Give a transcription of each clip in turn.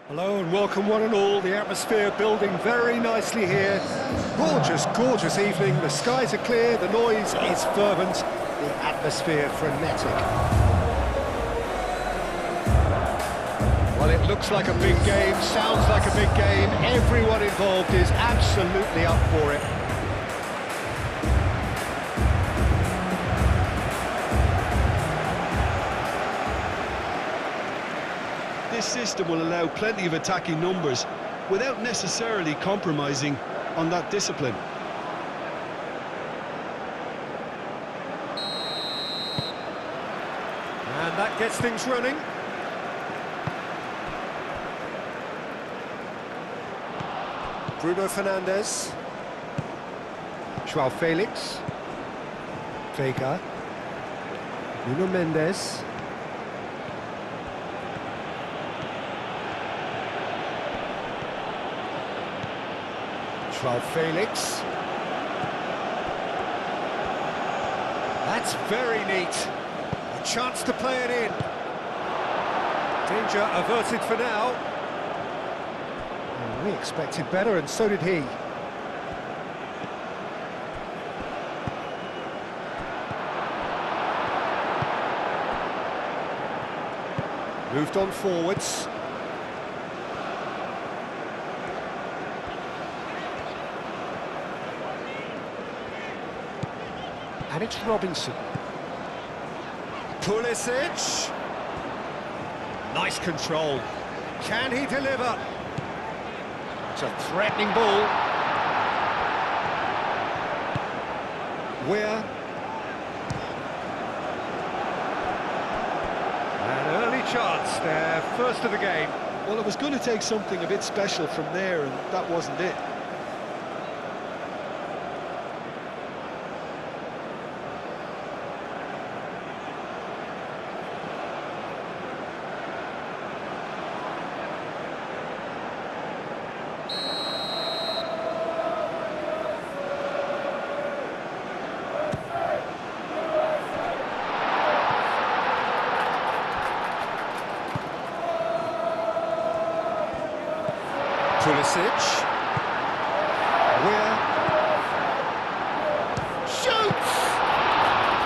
Hello and welcome one and all. The atmosphere building very nicely here. Gorgeous, gorgeous evening. The skies are clear, the noise is fervent, the atmosphere frenetic. Well, it looks like a big game, sounds like a big game. Everyone involved is absolutely up for it. This system will allow plenty of attacking numbers without necessarily compromising on that discipline. And that gets things running. Bruno Fernandes. Joao Felix. Vega. Nuno Mendes. Joao Felix. That's very neat. A chance to play it in. Danger averted for now. Well, we expected better, and so did he. Moved on forwards. And it's Robinson. Pulisic. Nice control. Can he deliver? It's a threatening ball. Weir. An early chance there, first of the game. Well, it was going to take something a bit special from there, and that wasn't it. Pulisic. Weir. Shoots!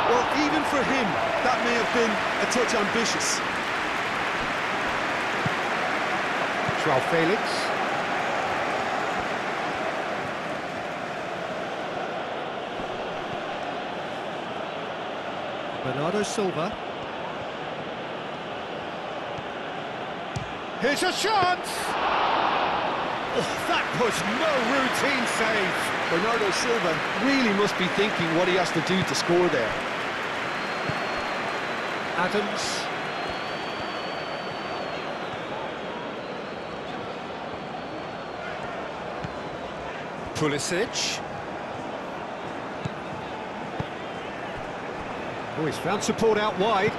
Well, even for him, that may have been a touch ambitious. Joao Felix. Bernardo Silva. Here's a chance! Oh, that was no routine save. Bernardo Silva really must be thinking what he has to do to score there. Adams. Pulisic. Oh, he's found support out wide.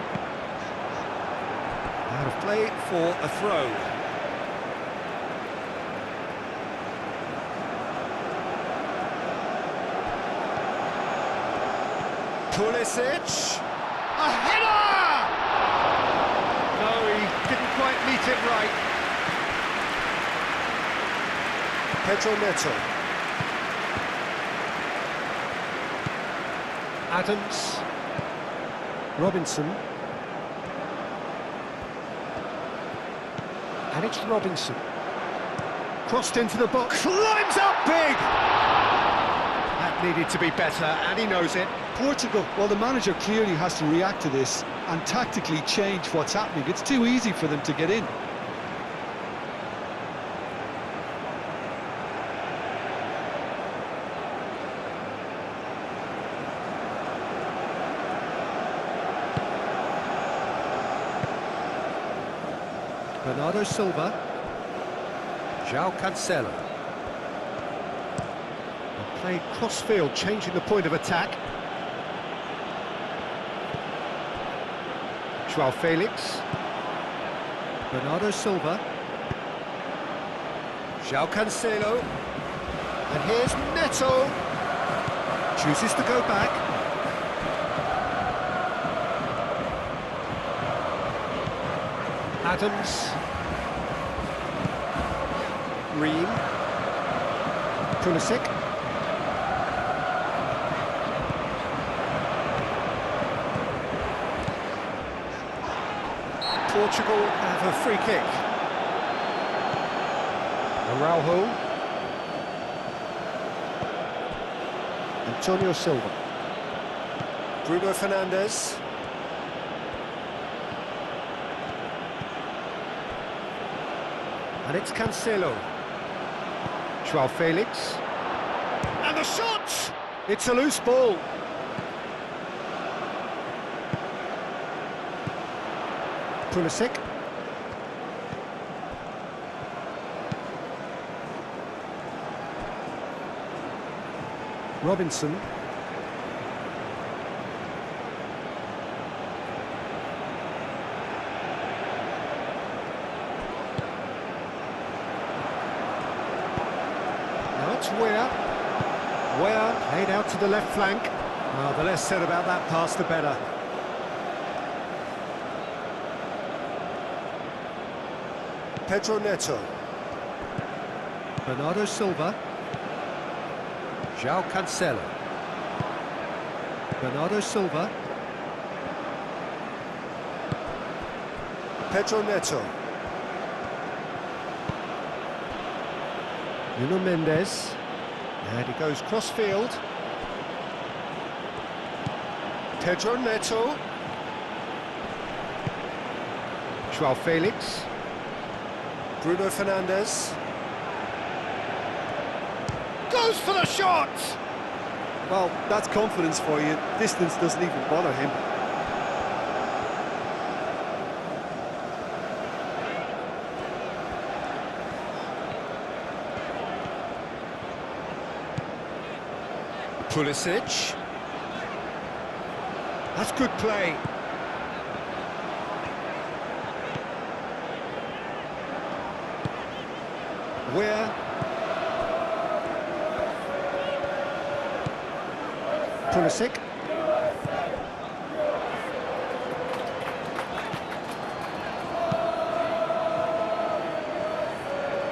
Out of play for a throw. Pulisic, a header! No, he didn't quite meet it right. Pedro Neto. Adams. Robinson. And it's Robinson. Crossed into the box, climbs up big! That needed to be better, and he knows it. Portugal, well, the manager clearly has to react to this and tactically change what's happening. It's too easy for them to get in. Bernardo Silva. João Cancelo. Played cross-field, changing the point of attack. Joao Felix. Bernardo Silva. João Cancelo. And here's Neto. Chooses to go back. Adams. Ream. Pulisic. Portugal have a free kick. Araujo. Antonio Silva. Bruno Fernandes. And it's Cancelo. Joao Felix. And the shot! It's a loose ball. Pulisic. Robinson. Now it's Weah. Weah played out to the left flank. Well, the less said about that pass, the better. Pedro Neto. Bernardo Silva. João Cancelo. Bernardo Silva. Pedro Neto. Nuno Mendes. And he goes cross-field. Pedro Neto. Joao Felix. Bruno Fernandes. Goes for the shot! Well, that's confidence for you. Distance doesn't even bother him. Pulisic. That's good play. Where? Pulisic.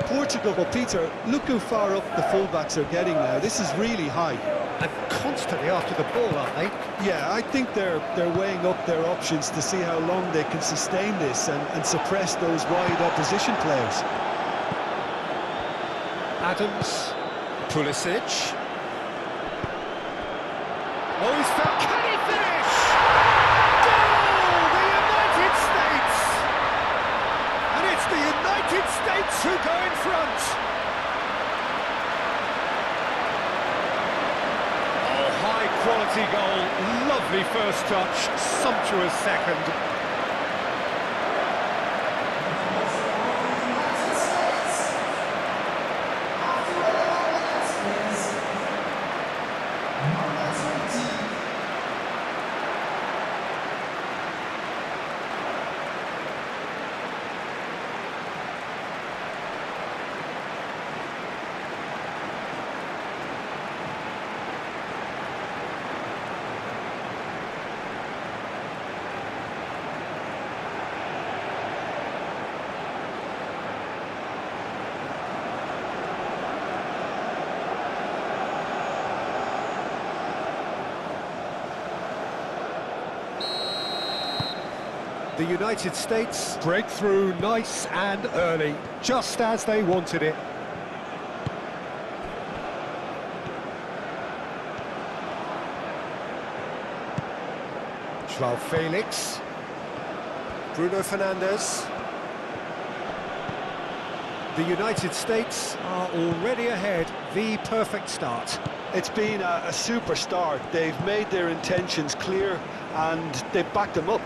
Portugal, but Peter, look how far up the fullbacks are getting now. This is really high. And constantly after the ball, aren't they? Yeah, I think they're weighing up their options to see how long they can sustain this and suppress those wide opposition players. Adams. Pulisic. Oh, he's found. Can he finish? Goal! The United States! And it's the United States who go in front. Oh, high-quality goal. Lovely first touch. Sumptuous second. The United States break through nice and early, just as they wanted it. Joao Felix. Bruno Fernandes. The United States are already ahead, the perfect start. It's been a super start. They've made their intentions clear and they've backed them up.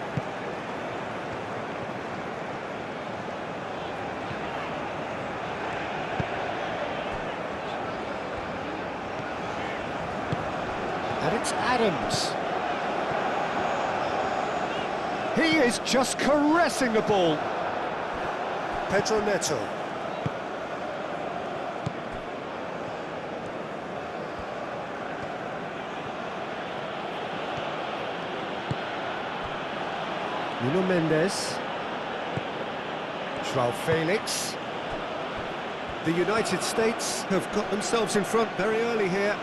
And it's Adams. He is just caressing the ball. Pedro Neto. Nuno Mendes. Joao Felix. The United States have got themselves in front very early here.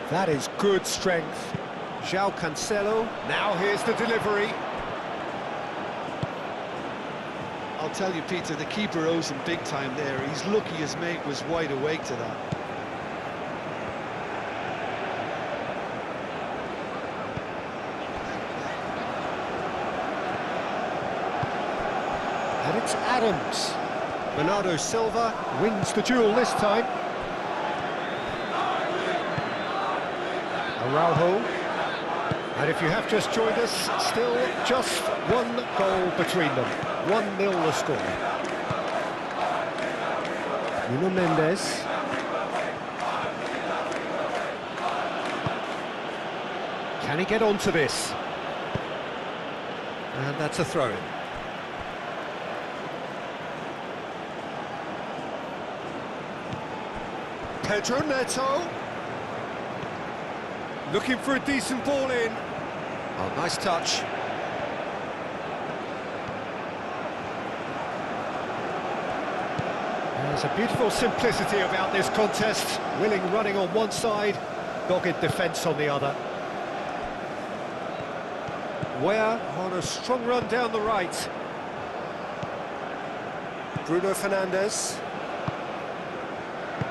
That is good strength. João Cancelo, now here's the delivery. I'll tell you, Peter, the keeper owes him big time there. He's lucky his mate was wide awake to that. And it's Adams. Bernardo Silva wins the duel this time. Araujo. And if you have just joined us, still just one goal between them. 1-0 the score. Nuno Mendes. Can he get onto this? And that's a throw-in. Pedro Neto. Looking for a decent ball in. Oh, nice touch. There's a beautiful simplicity about this contest. Willing running on one side, dogged defence on the other. Weah on a strong run down the right. Bruno Fernandes.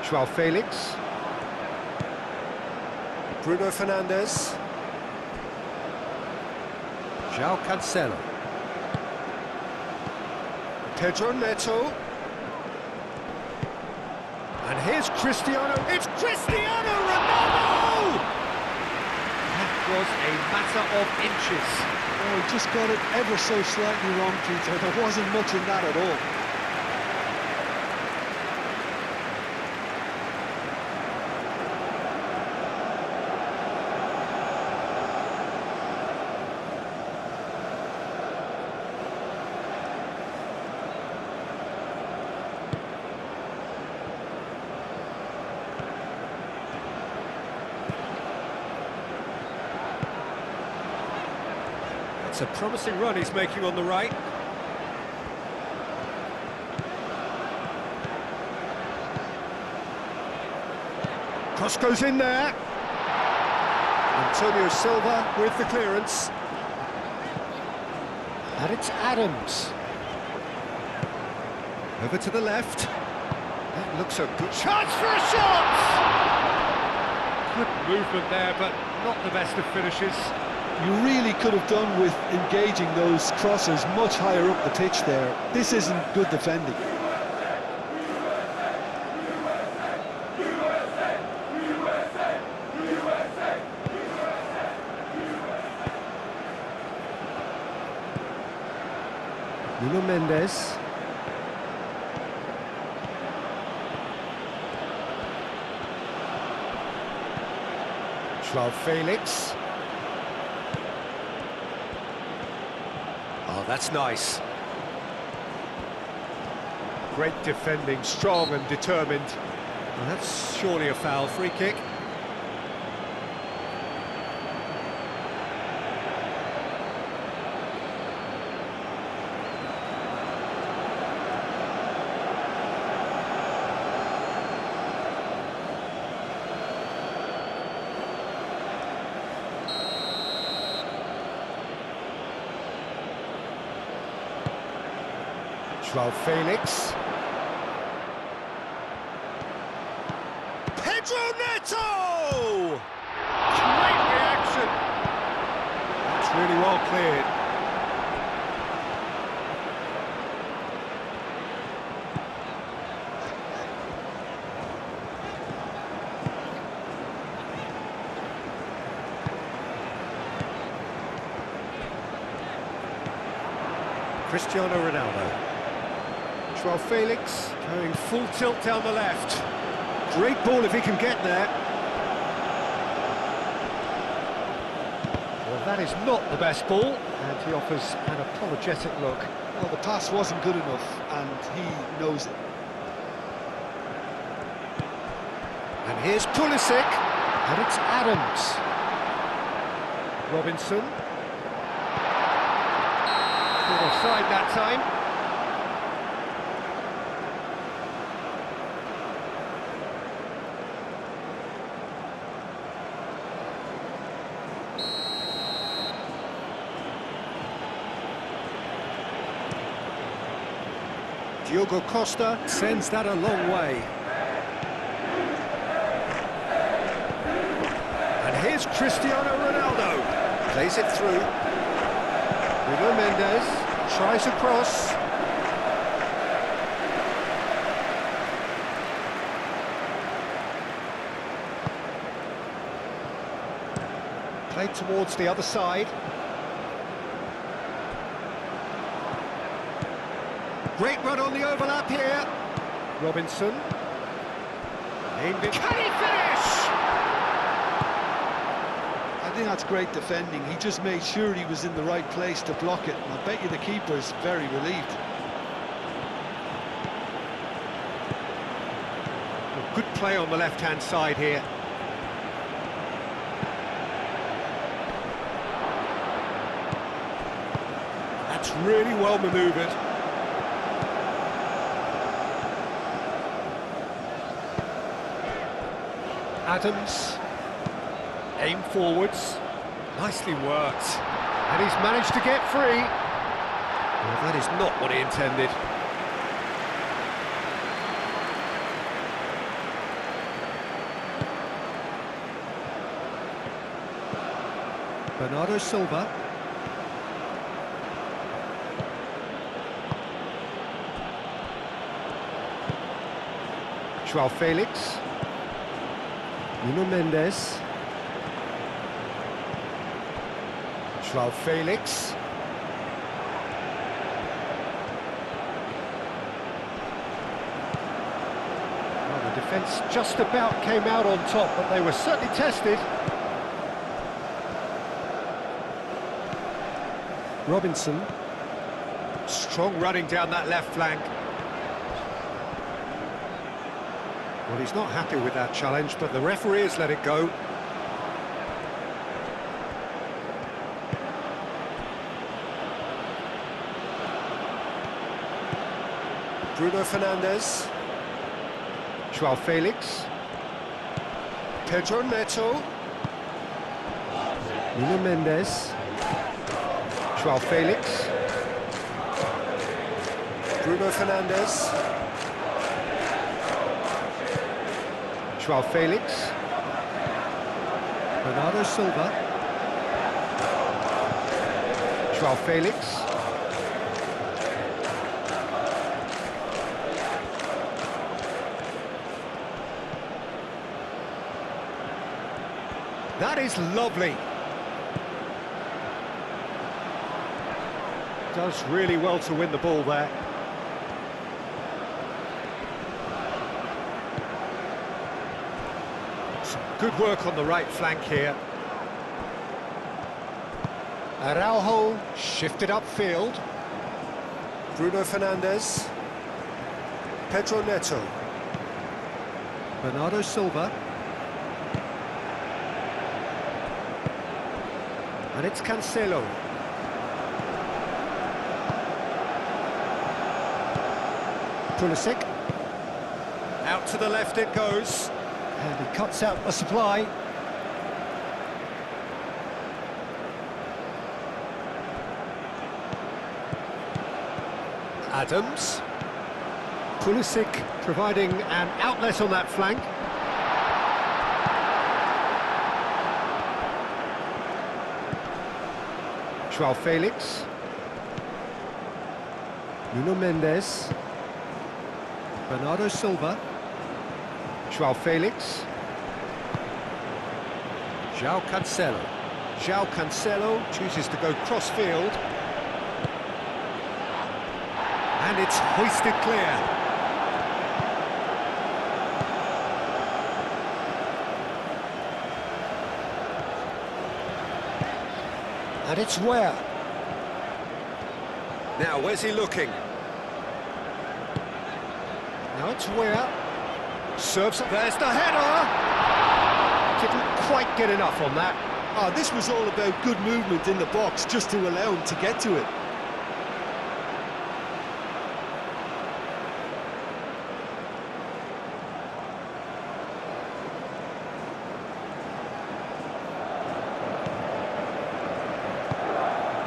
João Felix. Bruno Fernandes. João Cancelo. Pedro Neto. And here's Cristiano. It's Cristiano Ronaldo! That was a matter of inches. Oh, he just got it ever so slightly wrong, Peter. There wasn't much in that at all. It's a promising run he's making on the right. Cross goes in there. Antonio Silva with the clearance. And it's Adams. Over to the left. That looks a good chance for a shot! Good movement there, but not the best of finishes. You really could have done with engaging those crossers much higher up the pitch there. This isn't good defending. Nuno Mendes. João Felix. Oh, that's nice. Great defending, strong and determined. Well, that's surely a foul. Free kick. João Felix. Pedro Neto! Great reaction! That's really well cleared. Cristiano Ronaldo. João Felix going full tilt down the left. Great ball if he can get there. Well, that is not the best ball, and he offers an apologetic look. Well, the pass wasn't good enough, and he knows it. And here's Pulisic, and it's Adams. Robinson. Good offside that time. Diogo Costa sends that a long way. And here's Cristiano Ronaldo. Plays it through. Nuno Mendes tries a cross. Played towards the other side. Great run on the overlap here. Robinson. Aimed it. Can he finish? I think that's great defending. He just made sure he was in the right place to block it. And I bet you the keeper's very relieved. Well, good play on the left-hand side here. That's really well manoeuvred. Adams, aim forwards, nicely worked, and he's managed to get free. Well, that is not what he intended. Bernardo Silva. João Felix. Nuno Mendes. João Felix. Well, the defence just about came out on top, but they were certainly tested. Robinson. Strong running down that left flank. Well, he's not happy with that challenge, but the referee has let it go. Bruno Fernandes. João Felix. Pedro Neto. Nuno Mendes. João Felix. Bruno Fernandes. João Felix. Bernardo Silva. João Felix. That is lovely. Does really well to win the ball there. Some good work on the right flank here. Araujo shifted upfield. Bruno Fernandes. Pedro Neto. Bernardo Silva. And it's Cancelo. Pulisic. Out to the left it goes. And he cuts out the supply. Adams. Pulisic providing an outlet on that flank. João Felix. Nuno Mendes. Bernardo Silva. João Felix. João Cancelo. João Cancelo chooses to go cross-field. And it's hoisted clear. And it's where? Now, where's he looking? Now it's where? Serves up, there's the header! Didn't quite get enough on that. Oh, this was all about good movement in the box, just to allow him to get to it.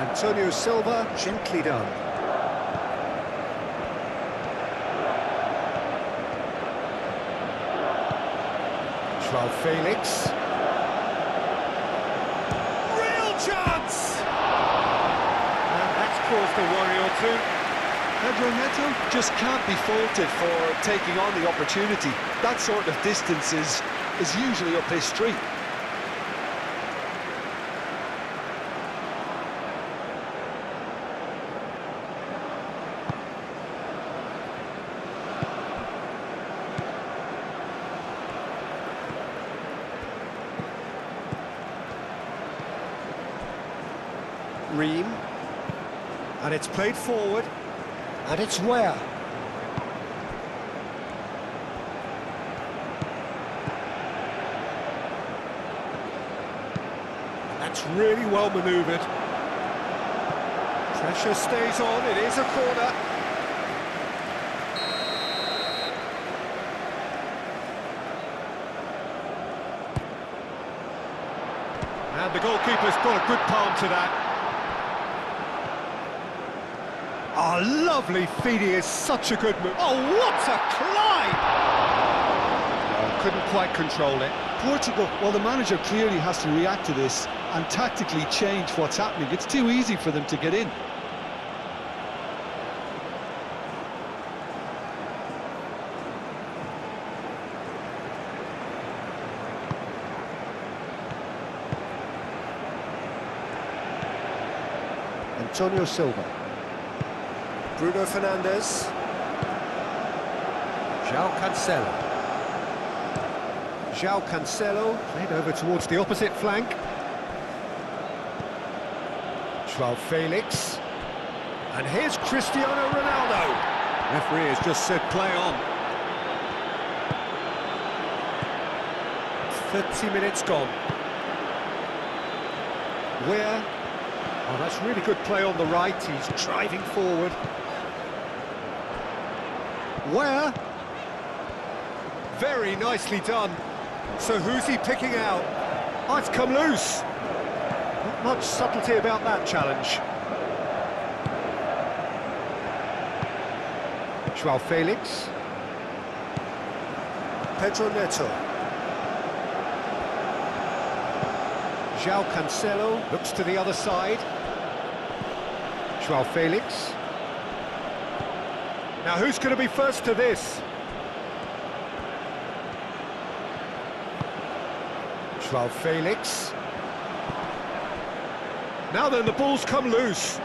Antonio Silva, gently done. Joao Felix. Real chance! And that's caused a worry or two. Pedro Neto just can't be faulted for taking on the opportunity. That sort of distance is usually up his street. Ream, and it's played forward, and it's where? That's really well manoeuvred. Pressure stays on, it is a corner. And the goalkeeper's got a good palm to that. Oh, lovely feed, he is such a good move. Oh, what a climb! Oh, couldn't quite control it. Portugal, well, the manager clearly has to react to this and tactically change what's happening. It's too easy for them to get in. Antonio Silva. Bruno Fernandes. Joao Cancelo. Joao Cancelo played over towards the opposite flank. Joao Felix. And here's Cristiano Ronaldo. Referee has just said play on. 30 minutes gone. Where? Oh, that's really good play on the right. He's driving forward. Where? Very nicely done. So who's he picking out? Oh, it's come loose. Not much subtlety about that challenge. Joao Felix. Pedro Neto. Joao Cancelo looks to the other side. Joao Felix. Now who's going to be first to this? Joao Felix. Now then, the ball's come loose.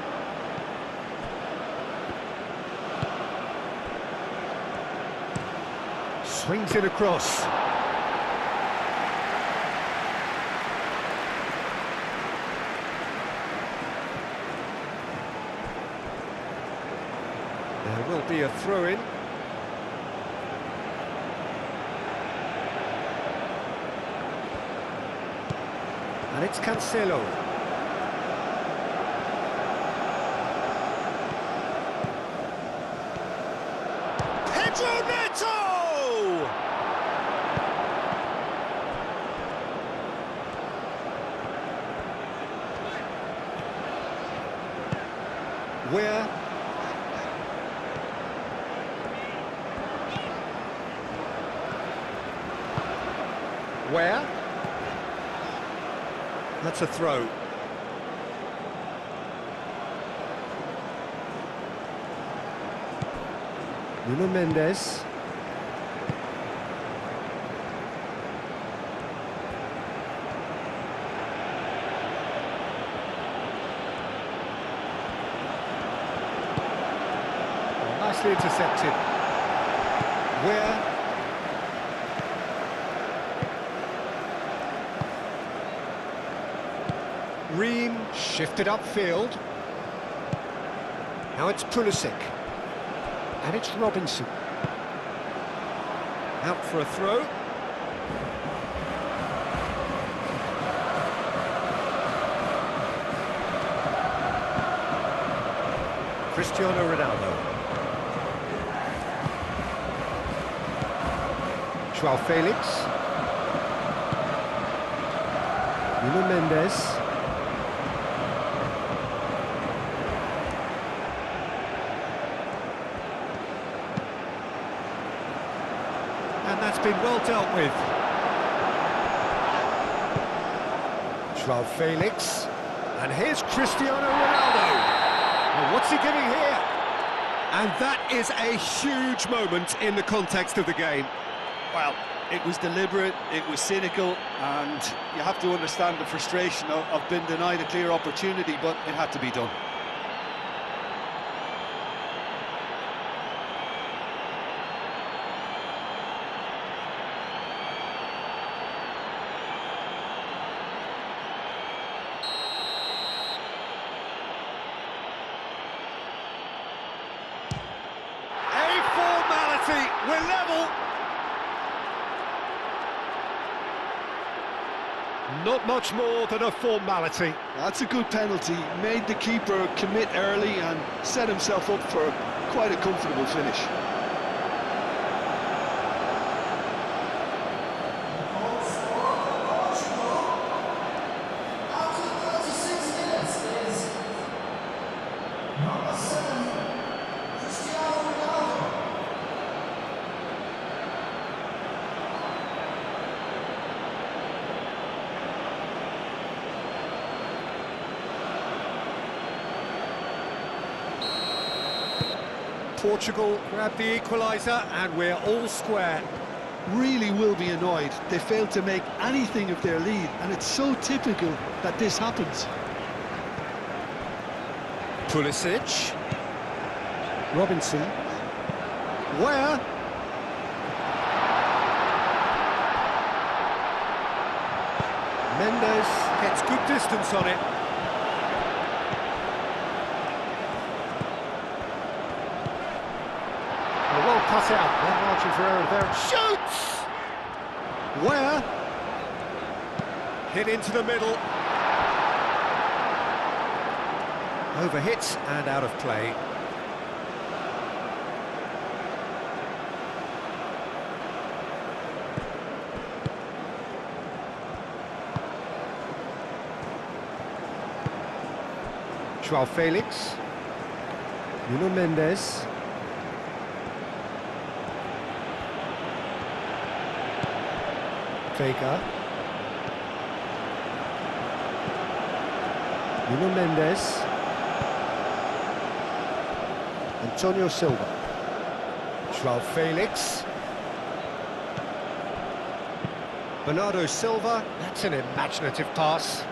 Swings it across. There will be a throw-in. And it's Cancelo. Pedro Neto! Where? Where? That's a throw. Nuno Mendes. Oh, nicely intercepted. Where? Ream shifted upfield. Now it's Pulisic. And it's Robinson. Out for a throw. Cristiano Ronaldo. Joao Felix. Nuno Mendes. And that's been well dealt with. Joao Felix. And here's Cristiano Ronaldo. Well, what's he giving here? And that is a huge moment in the context of the game. Well, it was deliberate, it was cynical, and you have to understand the frustration of being denied a clear opportunity, but it had to be done. We're level. Not much more than a formality. That's a good penalty. Made the keeper commit early and set himself up for quite a comfortable finish. Portugal grab the equalizer and we're all square. Really will be annoyed. They failed to make anything of their lead, and it's so typical that this happens. Pulisic. Robinson. Where? Mendes gets good distance on it. Well cut out, no margin for error there. Shoots! Where? Hit into the middle. Overhit and out of play. Joao Felix. Nuno Mendes. Vega. Nuno Mendes. Antonio Silva. Joao Felix. Bernardo Silva. That's an imaginative pass.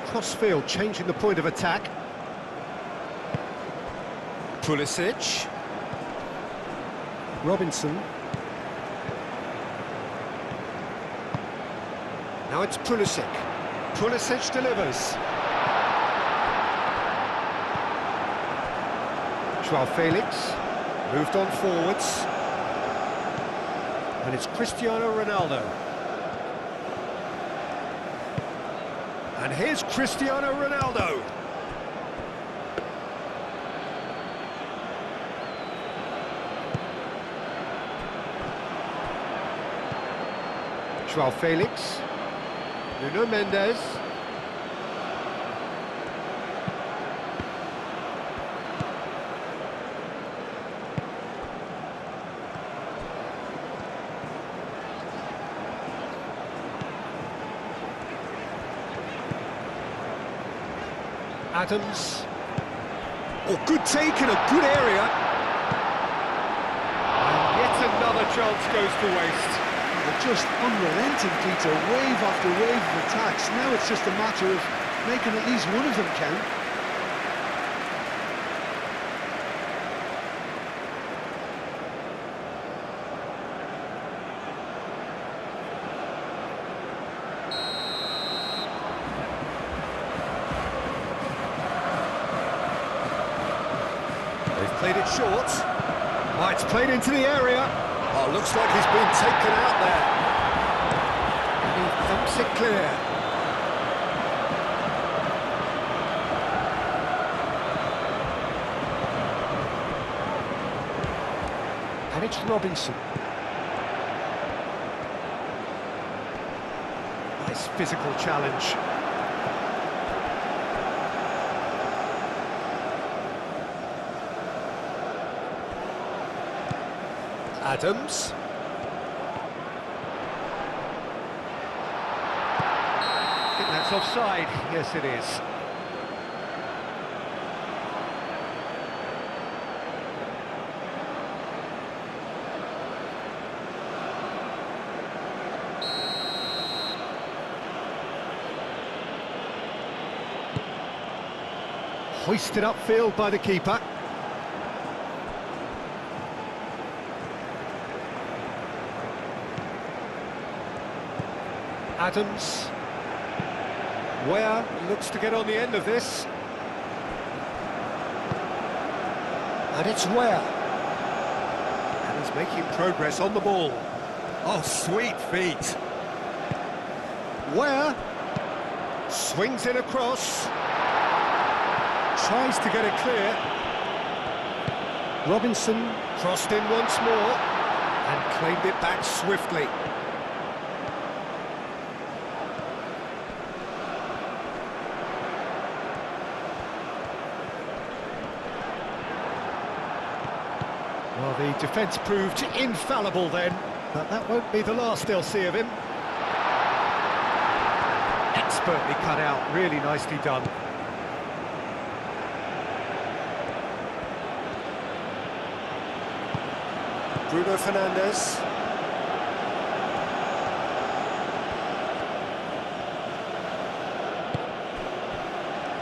Cross-field, changing the point of attack. Pulisic. Robinson. Now it's Pulisic. Pulisic delivers. Joao Felix. Moved on forwards. And it's Cristiano Ronaldo. And here's Cristiano Ronaldo. Joao Felix. Nuno Mendes. Adams. Oh, good take in a good area. And yet another chance goes to waste. They're just unrelenting, Peter. Wave after wave of attacks. Now it's just a matter of making at least one of them count. Played it short. Oh, it's played into the area. Oh, looks like he's been taken out there. And he thumps it clear. And it's Robinson. Nice physical challenge. Adams. I think that's offside. Yes, it is. Hoisted upfield by the keeper. Adams. Ware looks to get on the end of this. And it's Ware. And he's making progress on the ball. Oh, sweet feet. Ware swings it across. Tries to get it clear. Robinson crossed in once more and claimed it back swiftly. Well, the defence proved infallible then, but that won't be the last they'll see of him. Expertly cut out, really nicely done. Bruno Fernandes.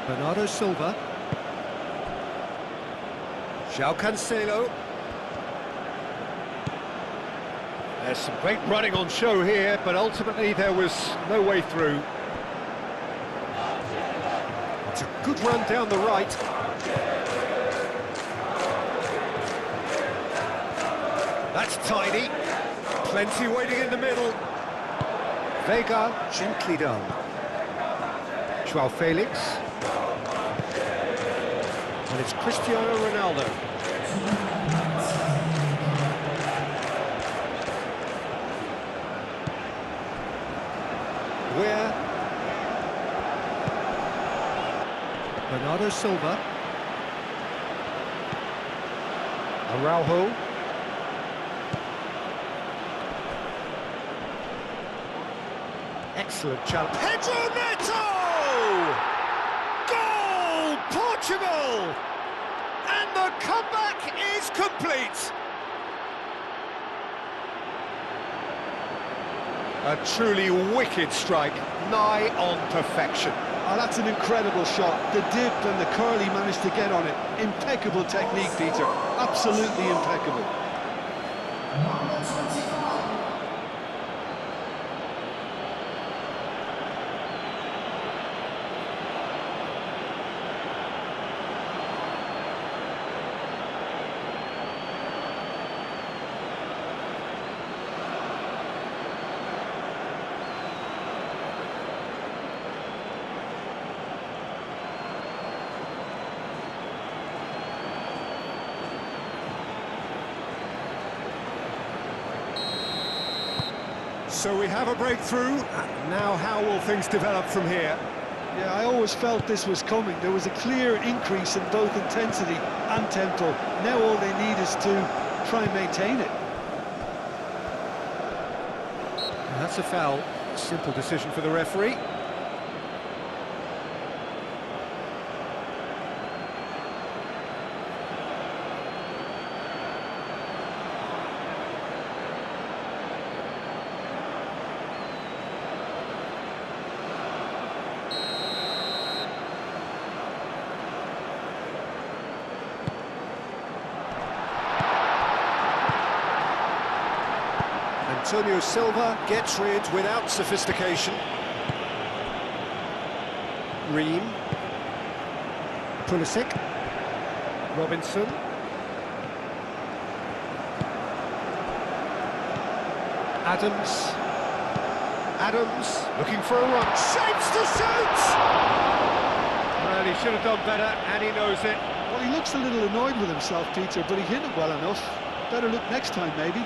Bernardo Silva. João Cancelo. There's some great running on show here, but ultimately there was no way through. It's a good run down the right. That's tidy. Plenty waiting in the middle. Vega, gently done. João Felix. And it's Cristiano Ronaldo. Where? Bernardo Silva. Araujo. Excellent challenge. Pedro Neto! Goal! Portugal! And the comeback is complete. A truly wicked strike, nigh on perfection. Oh, that's an incredible shot. The dip and the curl he managed to get on it. Impeccable technique, Peter. Absolutely impeccable. So we have a breakthrough. Now how will things develop from here? Yeah, I always felt this was coming. There was a clear increase in both intensity and tempo. Now all they need is to try and maintain it. And that's a foul. Simple decision for the referee. Antonio Silva gets rid without sophistication. Ream. Pulisic. Robinson. Adams. Adams looking for a run. Shapes to shoot! Well, he should have done better, and he knows it. Well, he looks a little annoyed with himself, Peter, but he hit it well enough. Better look next time, maybe.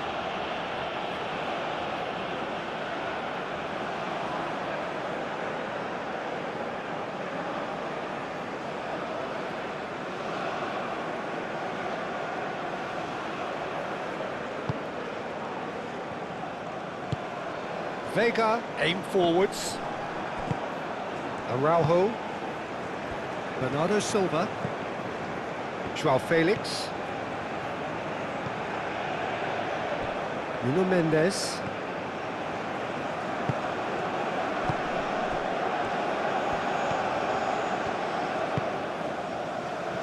Vega, aim forwards. Araujo. Bernardo Silva. Joao Felix. Nuno Mendes.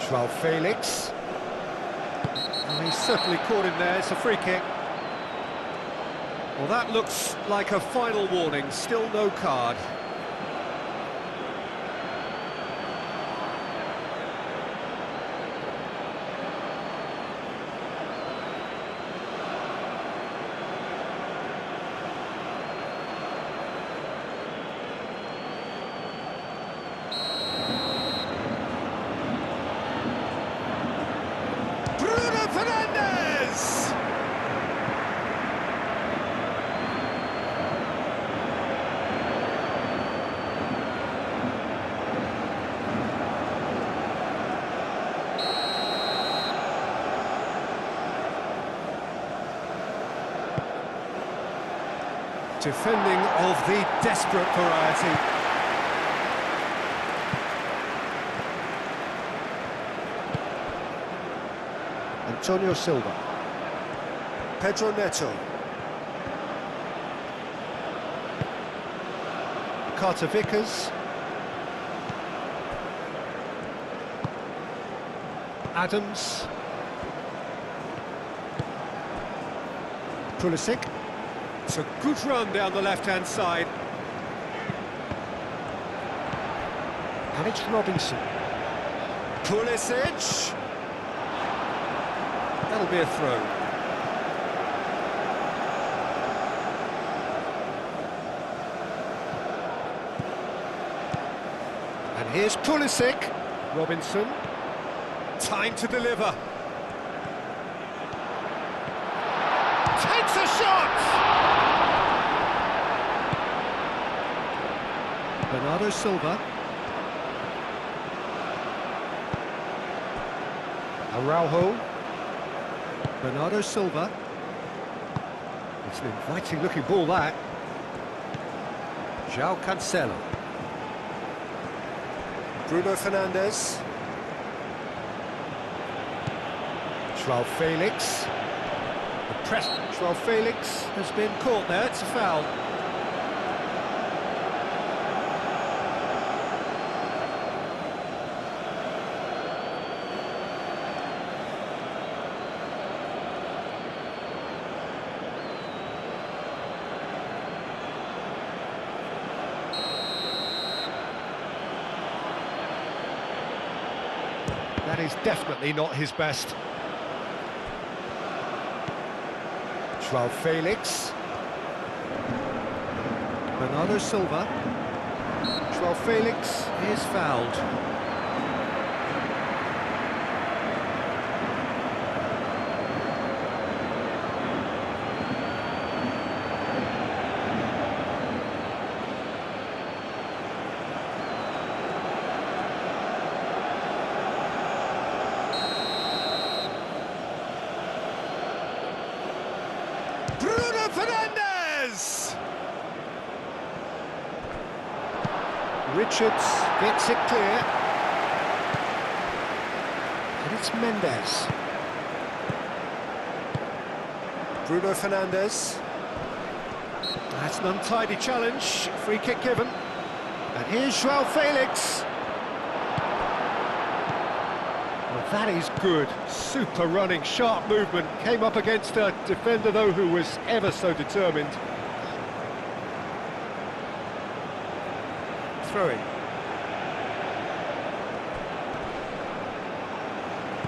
Joao Felix. And he's certainly caught him there. It's a free kick. Well, that looks like a final warning. Still no card. Defending of the desperate variety. Antonio Silva. Pedro Neto. Carter Vickers. Adams. Pulisic. It's a good run down the left-hand side. And it's Robinson. Pulisic. That'll be a throw. And here's Pulisic. Robinson. Time to deliver. Takes a shot! Bernardo Silva. Araujo. Bernardo Silva. It's an inviting looking ball, that. João Cancelo. Bruno Fernandes. Joao Felix. The press. Joao Felix has been caught there, it's a foul. That is definitely not his best. Joao Felix. Bernardo Silva. Joao Felix is fouled. Fernandes! Richards gets it clear. And it's Mendes. Bruno Fernandes. That's an untidy challenge. Free kick given. And here's Joao Felix. Well, that is good. Super running, sharp movement. Came up against a defender, though, who was ever so determined. Throwing.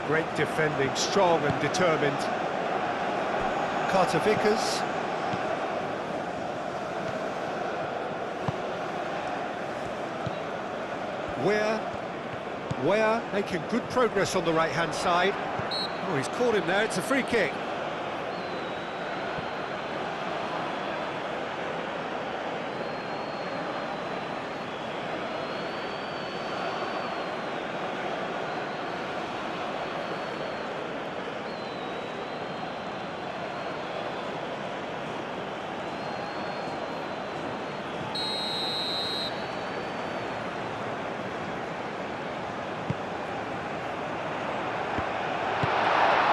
Great defending, strong and determined. Carter Vickers. Where making good progress on the right-hand side. Oh, he's caught him there, it's a free kick.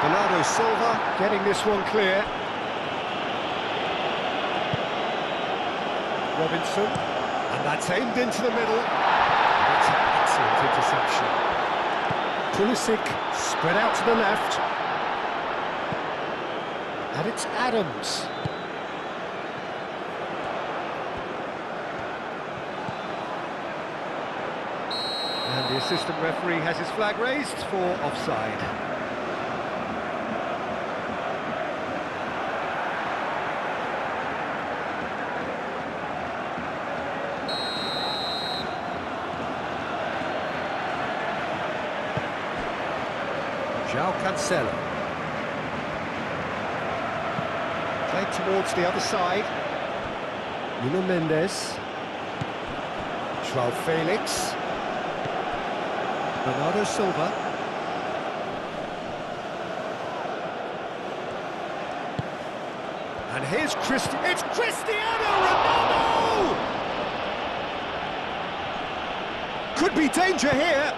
Bernardo Silva getting this one clear. Robinson, and that's aimed into the middle. That's an excellent interception. Pulisic spread out to the left. And it's Adams. And the assistant referee has his flag raised for offside. João Cancelo. Played towards the other side. Nuno Mendes. João Felix. Bernardo Silva. And here's it's Cristiano Ronaldo! Could be danger here.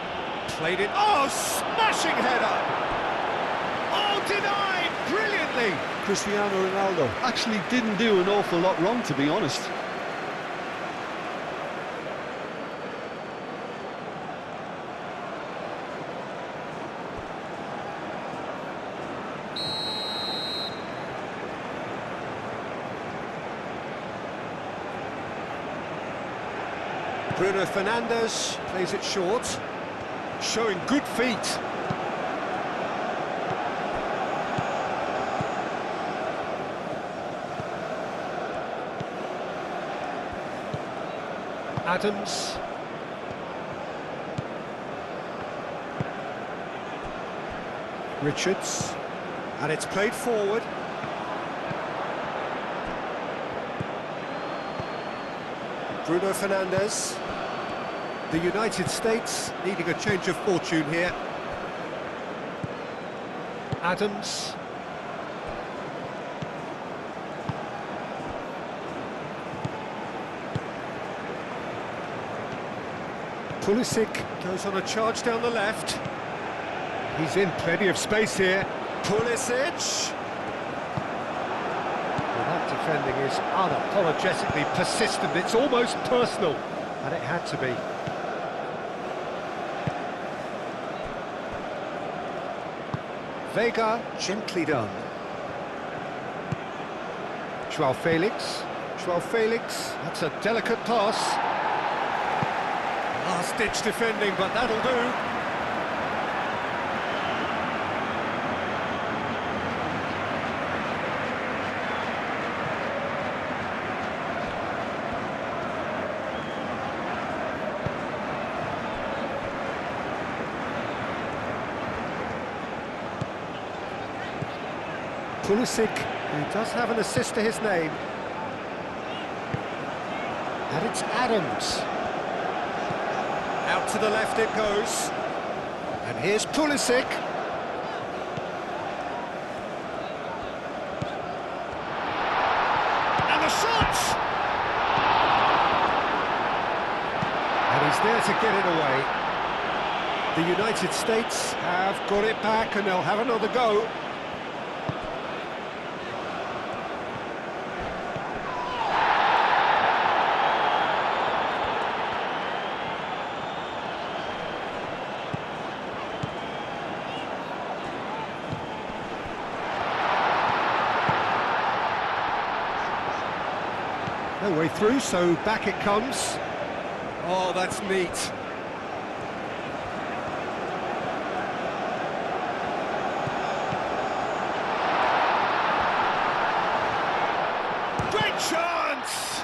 Played it, oh, smashing header! Oh, denied brilliantly! Cristiano Ronaldo actually didn't do an awful lot wrong, to be honest. Bruno Fernandes plays it short, showing good feet. Adams. Richards. And it's played forward. Bruno Fernandes. The United States needing a change of fortune here. Adams. Pulisic goes on a charge down the left. He's in plenty of space here. Pulisic! Well, that defending is unapologetically persistent. It's almost personal, and it had to be. Vega, gently done. João Felix. João Felix, that's a delicate pass. Last-ditch defending, but that'll do. Pulisic, who does have an assist to his name. And it's Adams. Out to the left it goes. And here's Pulisic. And the shot! And he's there to get it away. The United States have got it back and they'll have another go. No way through, so back it comes. Oh, that's neat. Great chance!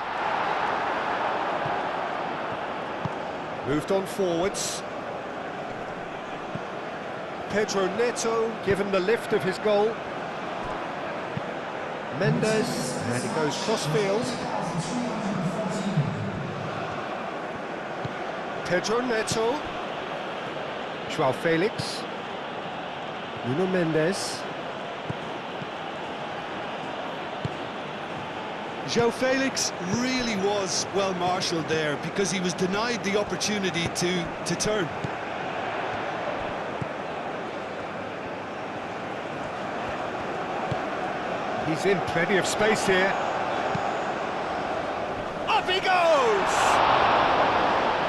Moved on forwards. Pedro Neto given the lift of his goal. Mendes, and he goes cross-field. Pedro Neto. João Felix. Nuno Mendes. João Felix really was well marshalled there because he was denied the opportunity to turn. He's in plenty of space here. Up he goes!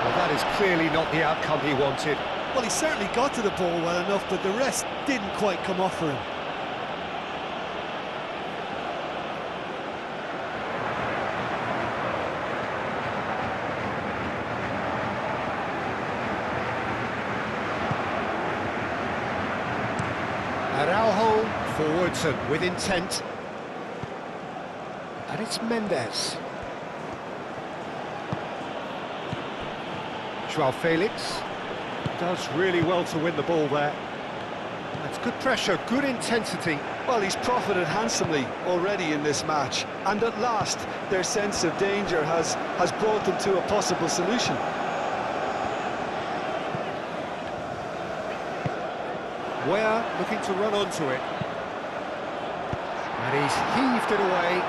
Well, that is clearly not the outcome he wanted. Well, he certainly got to the ball well enough, but the rest didn't quite come off for him. Araujo forwards and with intent. And it's Mendes. Joao Felix does really well to win the ball there. That's good pressure, good intensity. Well, he's profited handsomely already in this match, and at last their sense of danger has brought them to a possible solution. Weah looking to run onto it. And he's heaved it away.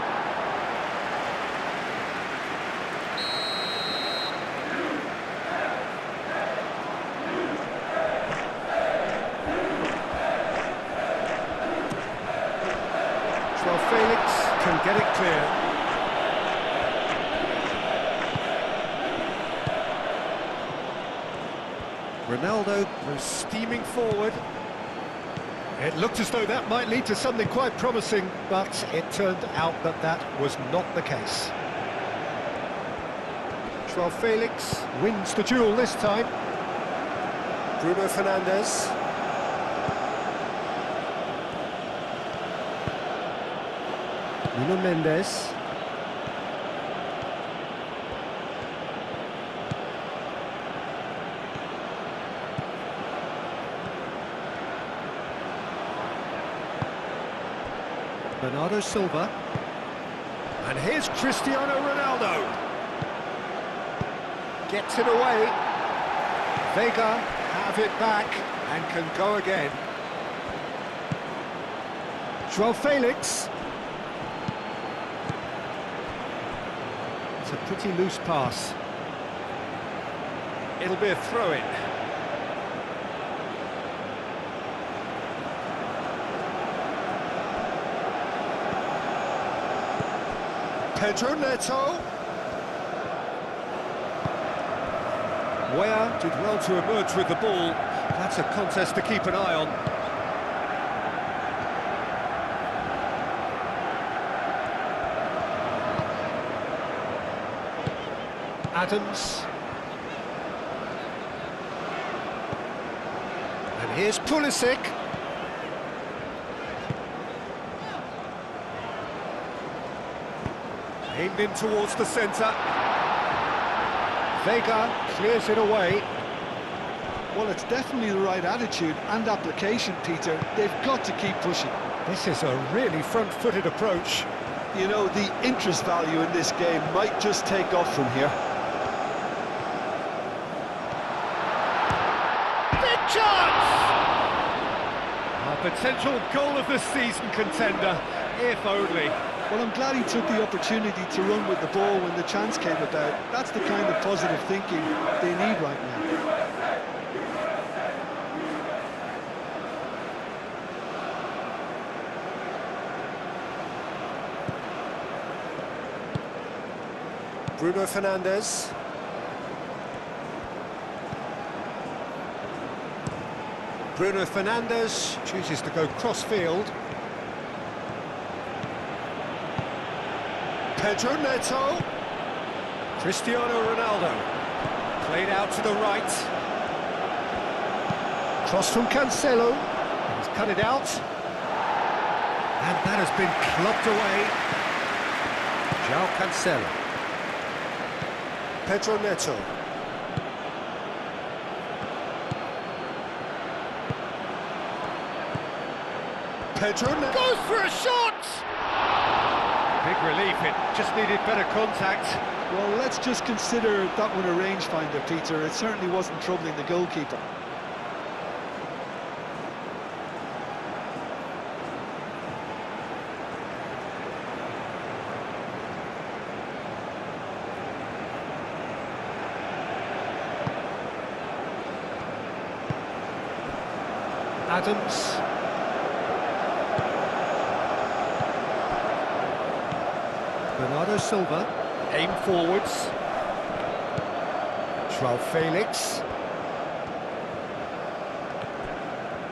Joao Felix can get it clear. Ronaldo was steaming forward. It looked as though that might lead to something quite promising, but it turned out that that was not the case. Joao Felix wins the duel this time. Bruno Fernandes. Nuno Mendes. Bernardo Silva. And here's Cristiano Ronaldo. Gets it away. Vega have it back and can go again. Joao Felix. It's a pretty loose pass. It'll be a throw-in. Pedro Neto. Weah did well to emerge with the ball. That's a contest to keep an eye on. Adams. And here's Pulisic. Aimed in towards the centre. Vega clears it away. Well, it's definitely the right attitude and application, Peter. They've got to keep pushing. This is a really front-footed approach. You know, the interest value in this game might just take off from here. Big chance! A potential goal of the season contender, if only. Well, I'm glad he took the opportunity to run with the ball when the chance came about. That's the kind of positive thinking they need right now. Bruno Fernandes. Bruno Fernandes chooses to go cross-field. Pedro Neto. Cristiano Ronaldo. Played out to the right. Cross from Cancelo. He's cut it out. And that has been clubbed away. João Cancelo. Pedro Neto. Pedro Neto goes for a shot! Big relief, it just needed better contact. Well, let's just consider that one a rangefinder, Peter. It certainly wasn't troubling the goalkeeper. Adams. Bernardo Silva, aim forwards. João Felix.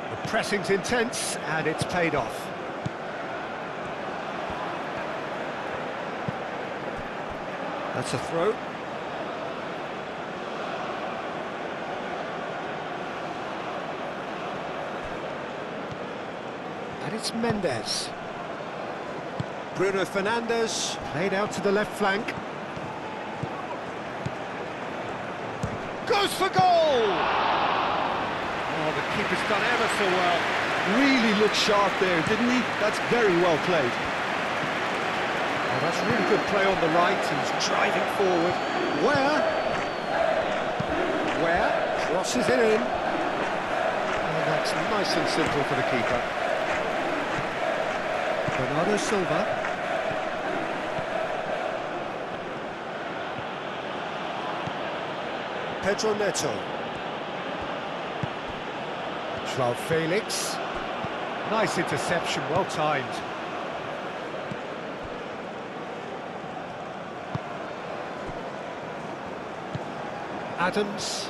The pressing's intense, and it's paid off. That's a throw. And it's Mendes. Bruno Fernandes, played out to the left flank. Goes for goal! Oh, the keeper's done ever so well. Really looked sharp there, didn't he? That's very well played. Oh, that's really good play on the right. He's driving forward. Where? Crosses it in. Oh, that's nice and simple for the keeper. Bernardo Silva. Pedro Neto. João Felix. Nice interception, well timed. Adams.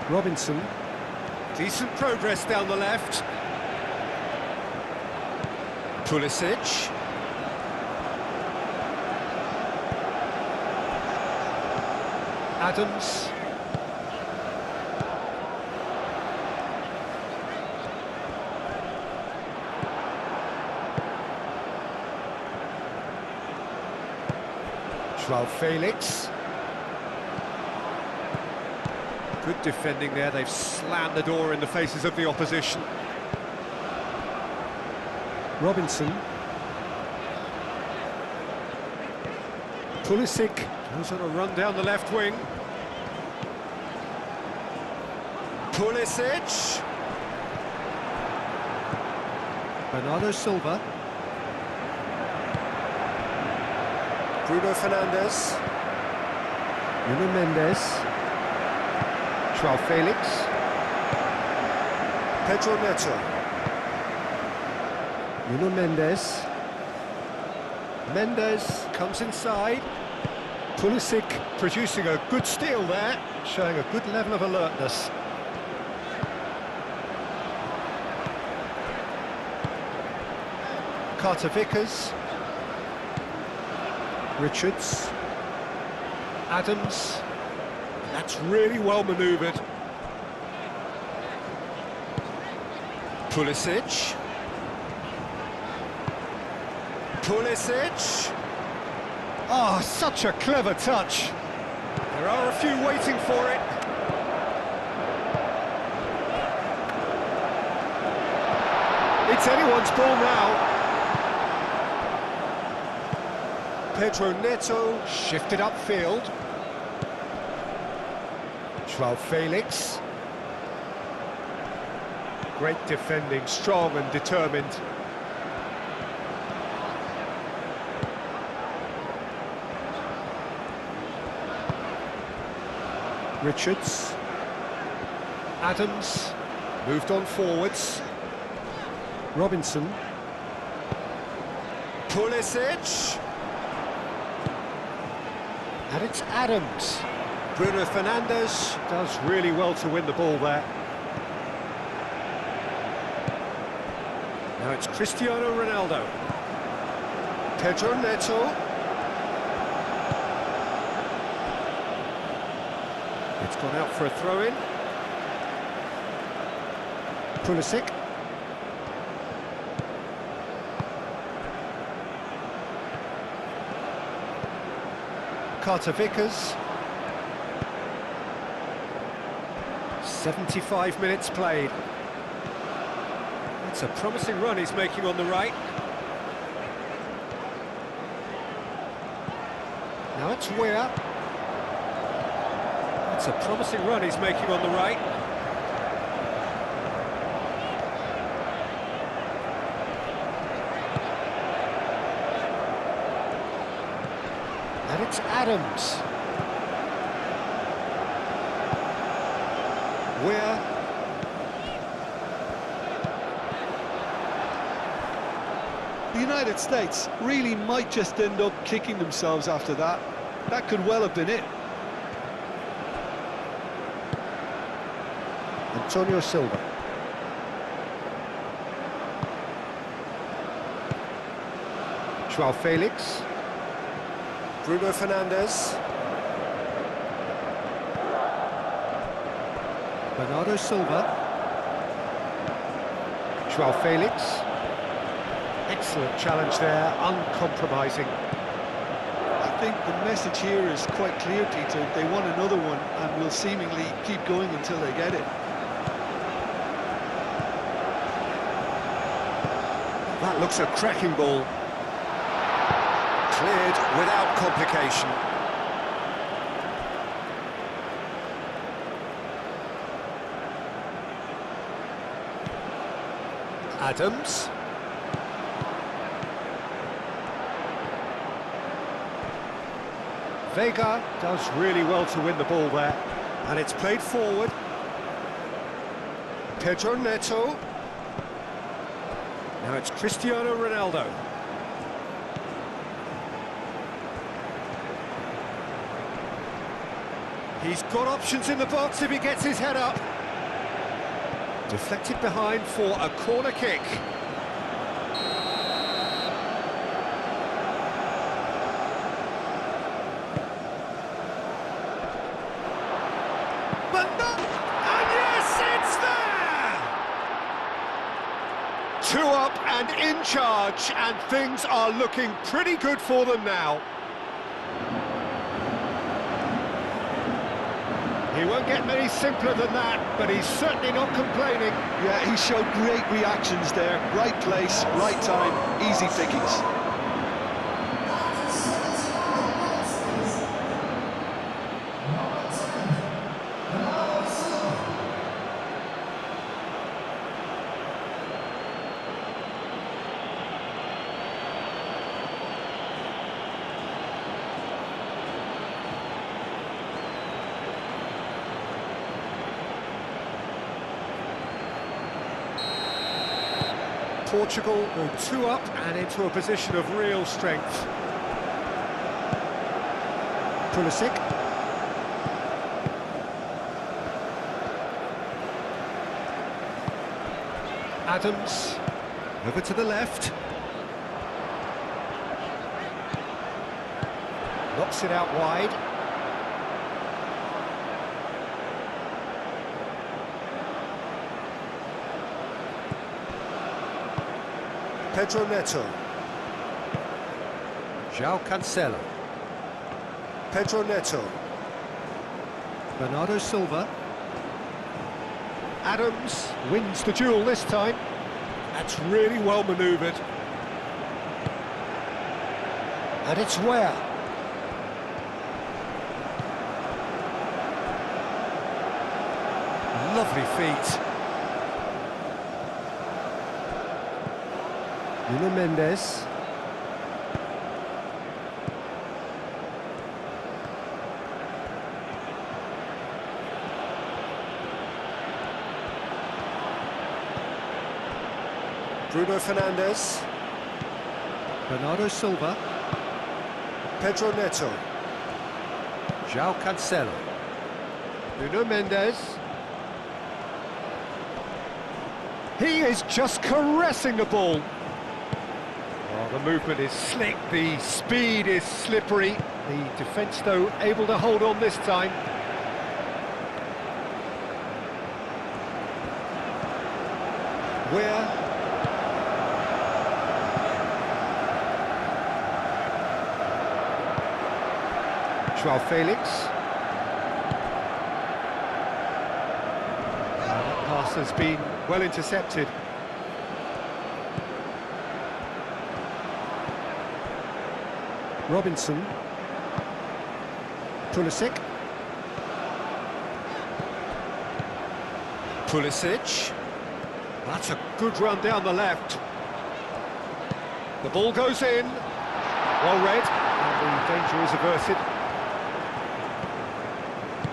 Robinson. Decent progress down the left. Pulisic. Adams. João Felix. Good defending there, they've slammed the door in the faces of the opposition. Robinson. Pulisic goes on a run down the left wing. Pulisic. Bernardo Silva. Bruno Fernandes. Nuno Mendes. João Felix. Pedro Neto. Nuno Mendes. Mendes comes inside. Pulisic producing a good steal there, showing a good level of alertness. Carter Vickers. Richards. Adams. That's really well manoeuvred. Pulisic. Pulisic. Oh, such a clever touch. There are a few waiting for it. It's anyone's ball now. Pedro Neto shifted upfield. João Felix. Great defending, strong and determined. Richards. Adams. Moved on forwards. Robinson. Pulisic. And it's Adams. Bruno Fernandes does really well to win the ball there. Now it's Cristiano Ronaldo. Pedro Neto. It's gone out for a throw-in. Pulisic. Carter Vickers. 75 minutes played. It's a promising run he's making on the right. Now it's Weir. It's a promising run he's making on the right. And it's Adams. Weir. United States really might just end up kicking themselves after that. That could well have been it. Antonio Silva. Joao Felix. Bruno Fernandes. Bernardo Silva. Joao Felix. Excellent challenge there, uncompromising. I think the message here is quite clear, Peter. They want another one and will seemingly keep going until they get it. That looks a cracking ball. Cleared without complication. Adams. Vega does really well to win the ball there. And it's played forward. Pedro Neto. Now it's Cristiano Ronaldo. He's got options in the box if he gets his head up. Deflected behind for a corner kick. But no! And yes, it's there! 2 up and in charge, and things are looking pretty good for them now. He won't get many simpler than that, but he's certainly not complaining. Yeah, he showed great reactions there. Right place, right time, easy pickings. Portugal go 2 up and into a position of real strength. Pulisic. Adams. Over to the left. Knocks it out wide. Pedro Neto. João Cancelo. Pedro Neto. Bernardo Silva. Adams wins the duel this time. That's really well manoeuvred. And it's where? Lovely feet. Nuno Mendes. Bruno Fernandes. Bernardo Silva. Pedro Neto. João Cancelo. Nuno Mendes. He is just caressing the ball. Oh, the movement is slick, the speed is slippery. The defence, though, able to hold on this time. Where? Joao Felix. That pass has been well intercepted. Robinson. Pulisic. Pulisic. That's a good run down the left. The ball goes in. Well read, and the danger is averted.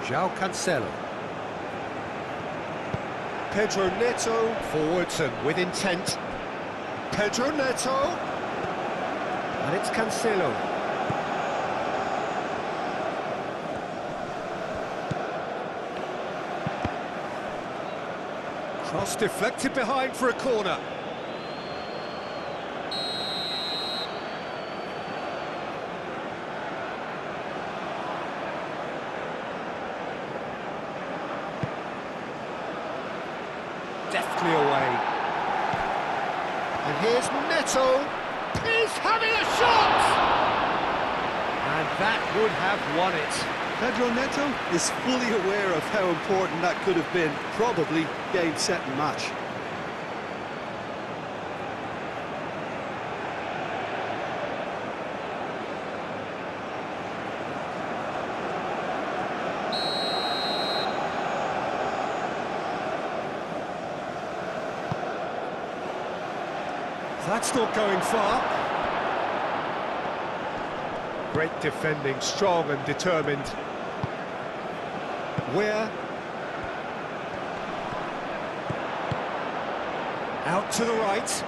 João Cancelo. Pedro Neto. Forwards and with intent. Pedro Neto. And it's Cancelo. Cross deflected behind for a corner. Deftly away. And here's Neto. He's having a shot! And that would have won it. Pedro Neto is fully aware of how important that could have been. Probably game, set and match. That's not going far. Great defending, strong and determined. Where? Out to the right.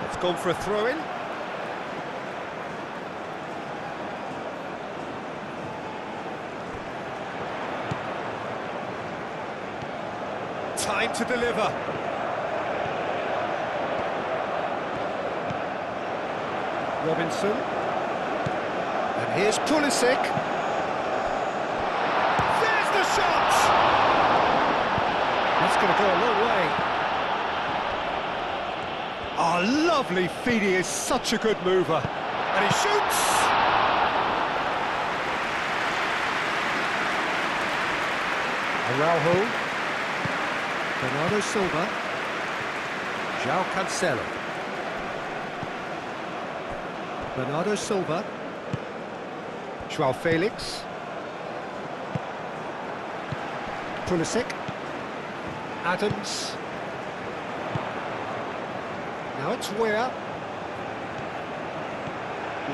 It's gone for a throw-in. Time to deliver. Robinson. And here's Pulisic. There's the shot! That's going to go a long way. Oh, lovely feet. He is such a good mover. And he shoots! Araujo. Bernardo Silva. João Cancelo. Bernardo Silva. João Felix. Pulisic. Adams. Now it's Where.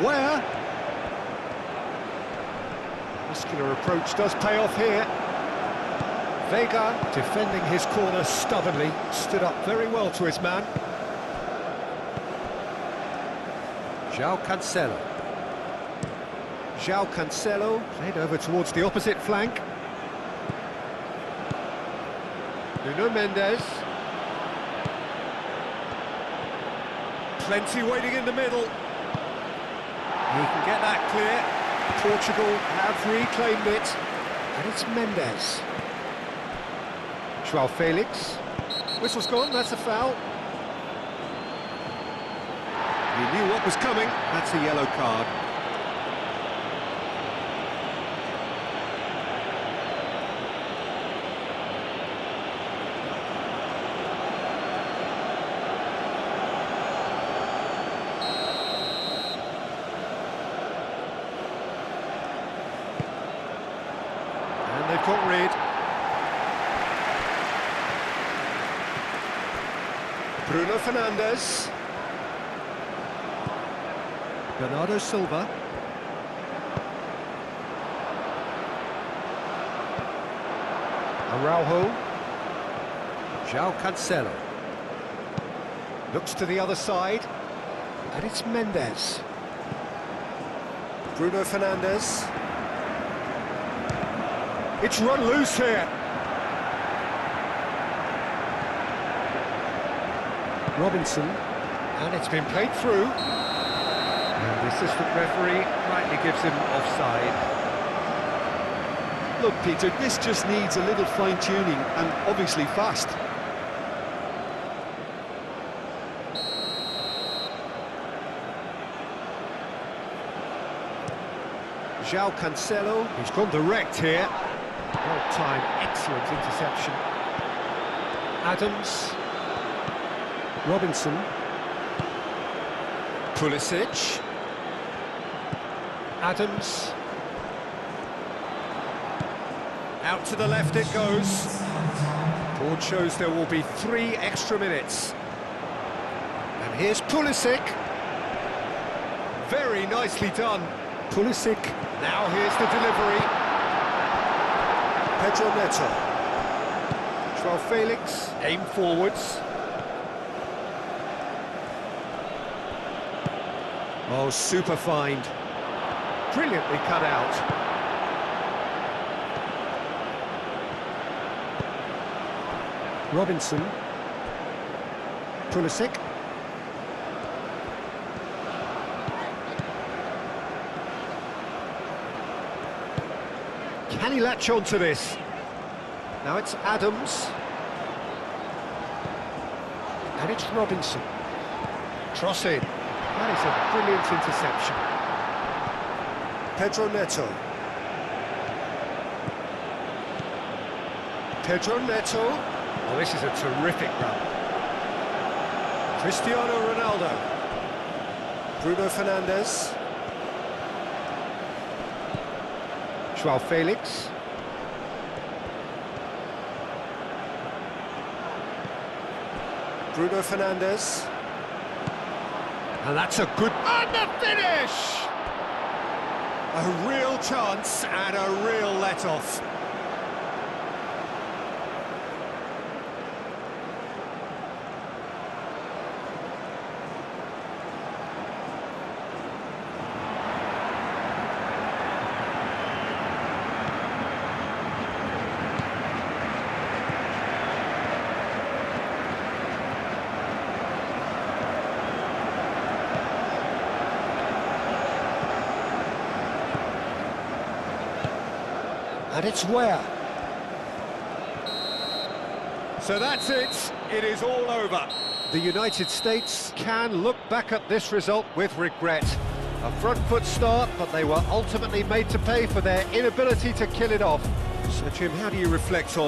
Where? Muscular approach does pay off here. Vega, defending his corner stubbornly, stood up very well to his man. João Cancelo. João Cancelo, played over towards the opposite flank. Nuno Mendes. Plenty waiting in the middle. He can get that clear. Portugal have reclaimed it. And it's Mendes. João Felix. Whistle's gone, that's a foul. He knew what was coming, that's a yellow card. And they've got rid. Bruno Fernandes. Bernardo Silva. Araujo. João Cancelo. Looks to the other side. And it's Mendes. Bruno Fernandes. It's run loose here. Robinson, and it's been played through. And the assistant referee rightly gives him offside. Look, Peter, this just needs a little fine-tuning and obviously fast. João Cancelo, he's gone direct here. Well-timed, excellent interception. Adams. Robinson. Pulisic. Adams. Out to the left it goes. Board shows there will be 3 extra minutes. And here's Pulisic. Very nicely done. Pulisic. Now here's the delivery. Pedro Neto. Joao Felix, aim forwards. Oh, super find. Brilliantly cut out. Robinson. Pulisic. Can he latch on to this? Now it's Adams. And it's Robinson. Cross in. That is a brilliant interception. Pedro Neto. Pedro Neto. Oh, this is a terrific run. Cristiano Ronaldo. Bruno Fernandes. Joao Felix. Bruno Fernandes. And that's a good... And the finish! A real chance and a real let-off. And it's where? So that's it. It is all over. The United States can look back at this result with regret. A front foot start, but they were ultimately made to pay for their inability to kill it off. So, Jim, how do you reflect on